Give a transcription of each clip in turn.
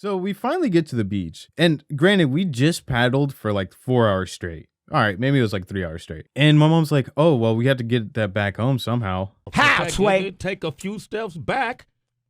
So we finally get to the beach, and granted, we just paddled for like 4 hours straight. All right, maybe it was like 3 hours straight. And my mom's like, "Oh, well, we had to get that back home somehow." How, Sway? It take a few steps back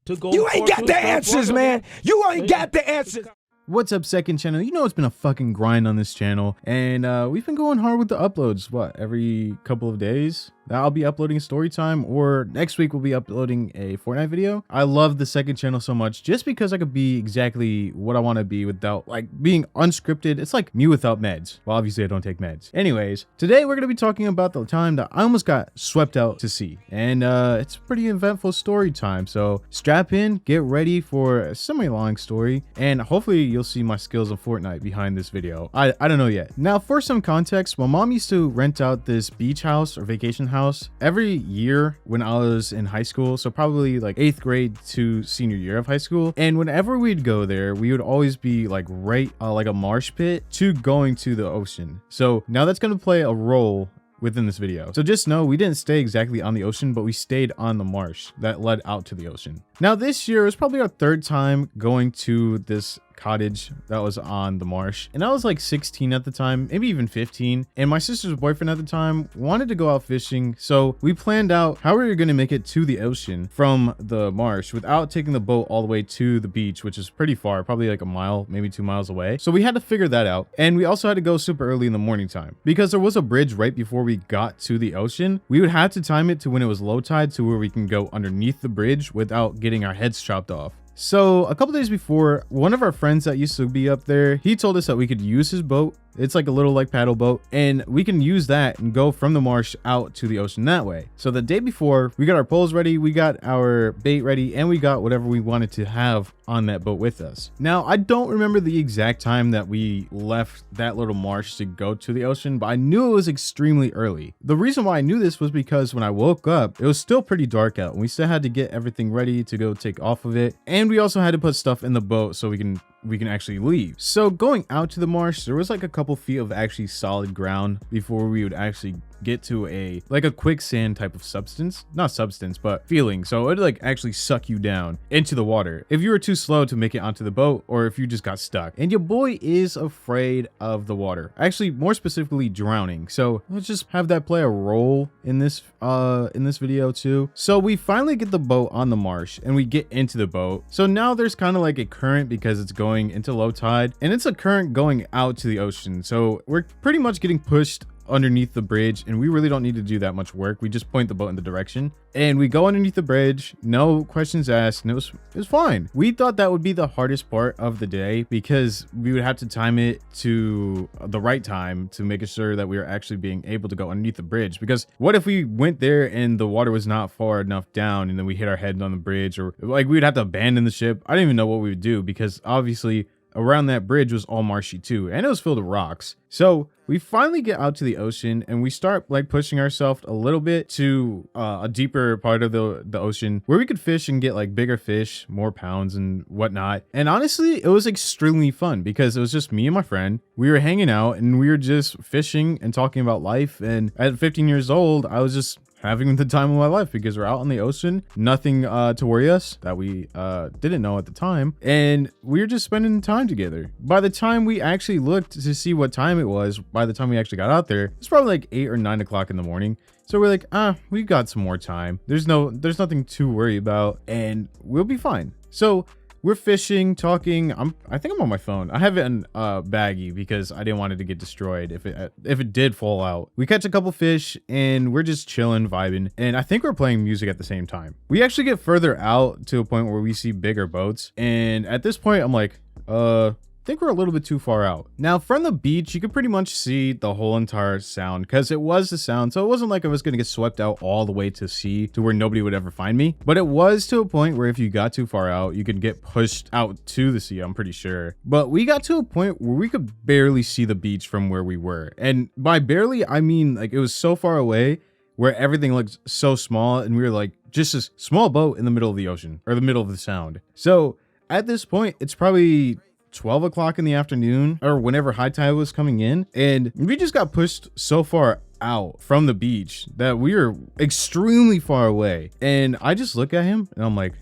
to go. You ain't got the answers, man. You ain't got the answers. What's up, second channel? You know it's been a fucking grind on this channel, and we've been going hard with the uploads. What, every couple of days? I'll be uploading a story time, or next week we'll be uploading a Fortnite video. I love the second channel so much just because I could be exactly what I want to be without like being unscripted. It's like me without meds. Well, obviously I don't take meds. Anyways, today we're going to be talking about the time that I almost got swept out to sea, and it's a pretty eventful story time. So strap in, get ready for a semi-long story, and hopefully you'll see my skills in Fortnite behind this video. I don't know yet. Now, for some context, my mom used to rent out this beach house or vacation house every year when I was in high school, so probably like 8th grade to senior year of high school. And whenever we'd go there, we would always be like right like a marsh pit to going to the ocean. So now that's going to play a role within this video. So just know we didn't stay exactly on the ocean, but we stayed on the marsh that led out to the ocean. Now this year was probably our third time going to this cottage that was on the marsh, and I was like 16 at the time, maybe even 15, and my sister's boyfriend at the time wanted to go out fishing, so we planned out how we were going to make it to the ocean from the marsh without taking the boat all the way to the beach, which is pretty far, probably like a mile, maybe 2 miles away. So we had to figure that out, and we also had to go super early in the morning time because there was a bridge right before we got to the ocean. We would have to time it to when it was low tide to where we can go underneath the bridge without getting our heads chopped off. So a couple days before, one of our friends that used to be up there, he told us that we could use his boat. It's like a little like paddle boat, and we can use that and go from the marsh out to the ocean that way. So the day before, we got our poles ready, we got our bait ready, and we got whatever we wanted to have on that boat with us. Now, I don't remember the exact time that we left that little marsh to go to the ocean, but I knew it was extremely early. The reason why I knew this was because when I woke up, it was still pretty dark out, and we still had to get everything ready to go take off of it. And we also had to put stuff in the boat so we can actually leave. So going out to the marsh, there was like a couple feet of actually solid ground before we would actually get to a quicksand type of substance, not substance, but feeling. So it'd like actually suck you down into the water if you were too slow to make it onto the boat, or if you just got stuck. And your boy is afraid of the water, actually more specifically drowning. So let's just have that play a role in this video too. So we finally get the boat on the marsh and we get into the boat. So now there's kind of like a current because it's going into low tide, and it's a current going out to the ocean. So we're pretty much getting pushed underneath the bridge, and we really don't need to do that much work. We just point the boat in the direction and we go underneath the bridge, no questions asked, and it was fine. We thought that would be the hardest part of the day because we would have to time it to the right time to make sure that we were actually being able to go underneath the bridge. Because what if we went there and the water was not far enough down and then we hit our head on the bridge, or like we would have to abandon the ship? I didn't even know what we would do because obviously around that bridge was all marshy too, and it was filled with rocks. So we finally get out to the ocean and we start like pushing ourselves a little bit to a deeper part of the ocean where we could fish and get like bigger fish, more pounds and whatnot. And honestly, it was extremely fun because it was just me and my friend. We were hanging out and we were just fishing and talking about life. And at 15 years old, I was just having the time of my life because we're out on the ocean, nothing to worry us that we didn't know at the time, and we were just spending time together. By the time we actually looked to see what time it was, by the time we actually got out there, it's probably like 8 or 9 o'clock in the morning. So we're like, we got some more time. There's nothing to worry about, and we'll be fine. So we're fishing, talking. I think I'm on my phone. I have it in baggie because I didn't want it to get destroyed if it did fall out. We catch a couple fish and we're just chilling, vibing, and I think we're playing music at the same time. We actually get further out to a point where we see bigger boats, and at this point I'm like, I think we're a little bit too far out. Now from the beach, you could pretty much see the whole entire sound because it was the sound. So it wasn't like I was going to get swept out all the way to sea to where nobody would ever find me. But it was to a point where if you got too far out, you could get pushed out to the sea, I'm pretty sure. But we got to a point where we could barely see the beach from where we were. And by barely, I mean like it was so far away where everything looked so small and we were like just a small boat in the middle of the ocean or the middle of the sound. So at this point, it's probably 12 o'clock in the afternoon or whenever high tide was coming in, and we just got pushed so far out from the beach that we were extremely far away. And I just look at him and I'm like,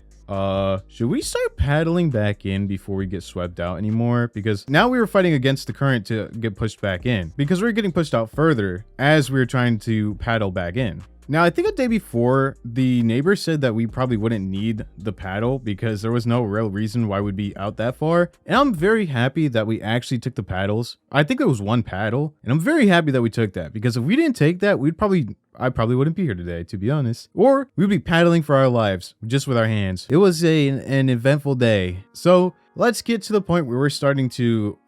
should we start paddling back in before we get swept out anymore? Because now we were fighting against the current to get pushed back in, because we were getting pushed out further as we were trying to paddle back in. Now, I think a day before, the neighbor said that we probably wouldn't need the paddle because there was no real reason why we'd be out that far. And I'm very happy that we actually took the paddles. I think it was one paddle, and I'm very happy that we took that, because if we didn't take that, I probably wouldn't be here today, to be honest. Or we'd be paddling for our lives just with our hands. It was an eventful day. So let's get to the point where we're starting to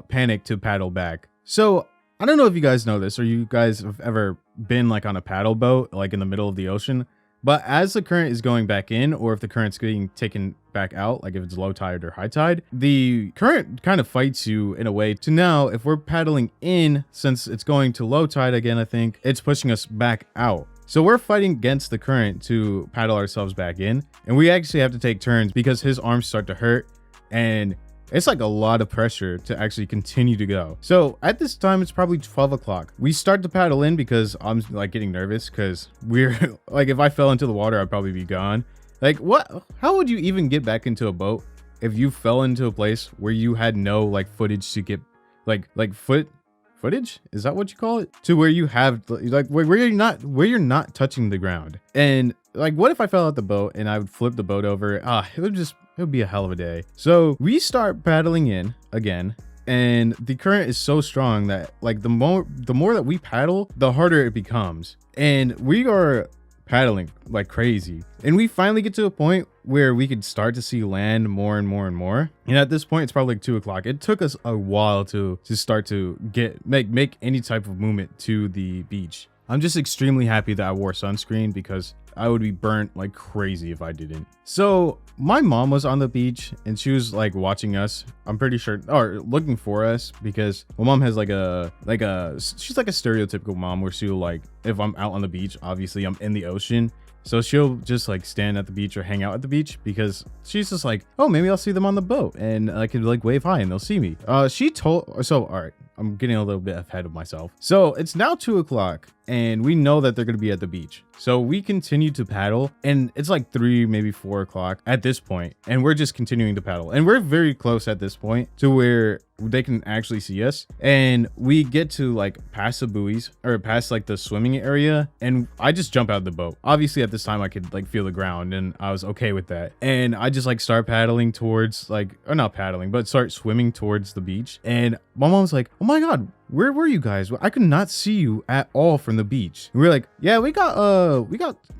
panic to paddle back. So I don't know if you guys know this, or you guys have ever been like on a paddle boat, like in the middle of the ocean, but as the current is going back in, or if the current's getting taken back out, like if it's low tide or high tide, the current kind of fights you in a way to now, if we're paddling in, since it's going to low tide again, I think it's pushing us back out. So we're fighting against the current to paddle ourselves back in, and we actually have to take turns because his arms start to hurt, and it's like a lot of pressure to actually continue to go. So at this time, it's probably 12 o'clock. We start to paddle in because I'm like getting nervous, because we're like, if I fell into the water, I'd probably be gone. Like, what? How would you even get back into a boat if you fell into a place where you had no like footage to get like footage? Is that what you call it? To where you have like where you're not touching the ground. And like, what if I fell out the boat and I would flip the boat over? It would be a hell of a day. So we start paddling in again, and the current is so strong that like the more that we paddle, the harder it becomes. And we are paddling like crazy. And we finally get to a point where we could start to see land more and more and more. And at this point, it's probably like 2 o'clock. It took us a while to start to make any type of movement to the beach. I'm just extremely happy that I wore sunscreen, because I would be burnt like crazy if I didn't. So my mom was on the beach, and she was like watching us, I'm pretty sure, or looking for us, because my mom has she's like a stereotypical mom where she'll like, if I'm out on the beach, obviously I'm in the ocean, so she'll just like stand at the beach or hang out at the beach, because she's just like, oh, maybe I'll see them on the boat and I could like wave hi and they'll see me. All right, I'm getting a little bit ahead of myself. So it's now 2 o'clock, and we know that they're going to be at the beach. So we continue to paddle, and it's like 3, maybe 4 o'clock at this point, and we're just continuing to paddle. And we're very close at this point to where they can actually see us. And we get to like past the buoys, or past like the swimming area, and I just jump out of the boat. Obviously at this time I could like feel the ground, and I was okay with that. And I just like start paddling towards or not paddling, but start swimming towards the beach. And my mom's like, oh my God, where were you guys? I could not see you at all from the beach. And we're like, yeah, we got,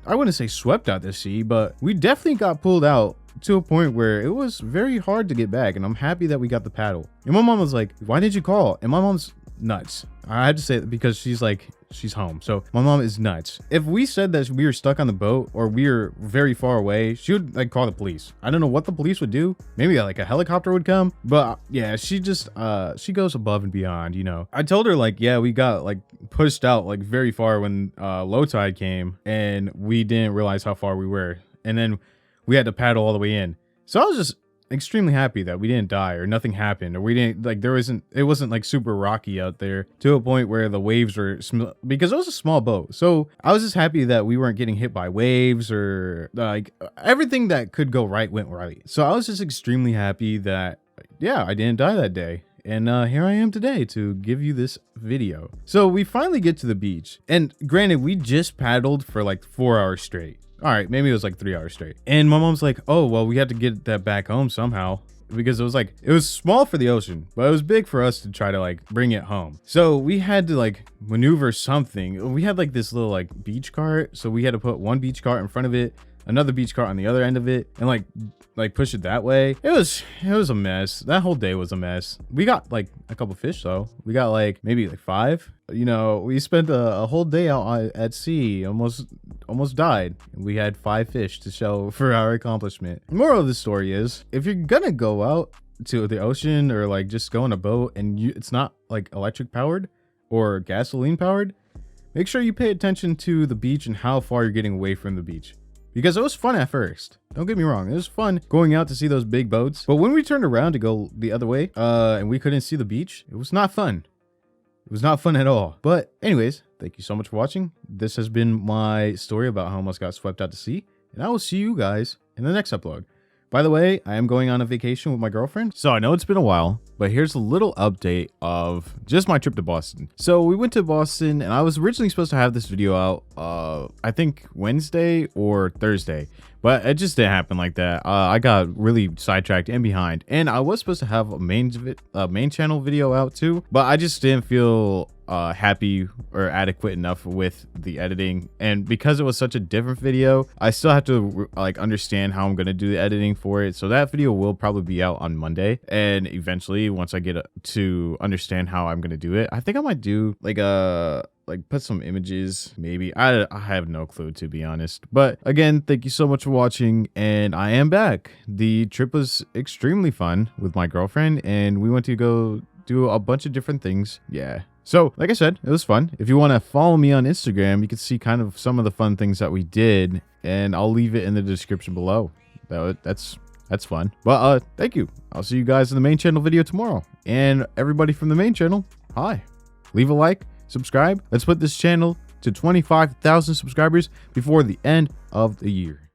I wouldn't say swept out to sea, but we definitely got pulled out to a point where it was very hard to get back. And I'm happy that we got the paddle. And my mom was like, why did you call? And my mom's nuts. I had to say it because she's home. So my mom is nuts. If we said that we were stuck on the boat or we were very far away, she would like call the police. I don't know what the police would do. Maybe like a helicopter would come, but yeah, she just she goes above and beyond, you know. I told her like, yeah, we got like pushed out like very far when low tide came, and we didn't realize how far we were, and then we had to paddle all the way in. So I was just extremely happy that we didn't die or nothing happened, or we didn't like, it wasn't like super rocky out there to a point where the waves were because it was a small boat. So I was just happy that we weren't getting hit by waves, or like everything that could go right went right. So I was just extremely happy that, yeah, I didn't die that day. And here I am today to give you this video. So we finally get to the beach, and granted, we just paddled for like 4 hours straight. All right, maybe it was like 3 hours straight. And my mom's like, oh, well, we had to get that back home somehow, because it was small for the ocean, but it was big for us to try to like bring it home. So we had to like maneuver something. We had like this little like beach cart. So we had to put one beach cart in front of it, another beach cart on the other end of it, and like push it that way. It was a mess. That whole day was a mess. We got like a couple fish though. We got like maybe like 5. You know, we spent a whole day out at sea, almost died. We had 5 fish to show for our accomplishment. The moral of the story is, if you're gonna go out to the ocean or like just go on a boat and it's not like electric powered or gasoline powered, make sure you pay attention to the beach and how far you're getting away from the beach. Because it was fun at first. Don't get me wrong. It was fun going out to see those big boats. But when we turned around to go the other way, and we couldn't see the beach, it was not fun. It was not fun at all. But anyways, thank you so much for watching. This has been my story about how I almost got swept out to sea. And I will see you guys in the next upload. By the way, I am going on a vacation with my girlfriend, so I know it's been a while, but here's a little update of just my trip to Boston. So we went to Boston, and I was originally supposed to have this video out, I think Wednesday or Thursday, but it just didn't happen like that. I got really sidetracked and behind, and I was supposed to have a main channel video out too, but I just didn't feel happy or adequate enough with the editing, and because it was such a different video, I still have to like understand how I'm gonna do the editing for it. So that video will probably be out on Monday, and eventually once I get to understand how I'm gonna do it, I think I might do like put some images, maybe. I have no clue, to be honest. But again, thank you so much for watching, and I am back. The trip was extremely fun with my girlfriend, and we went to go do a bunch of different things. Yeah. So, like I said, it was fun. If you want to follow me on Instagram, you can see kind of some of the fun things that we did, and I'll leave it in the description below. That's fun. But thank you. I'll see you guys in the main channel video tomorrow. And everybody from the main channel, hi. Leave a like, subscribe. Let's put this channel to 25,000 subscribers before the end of the year.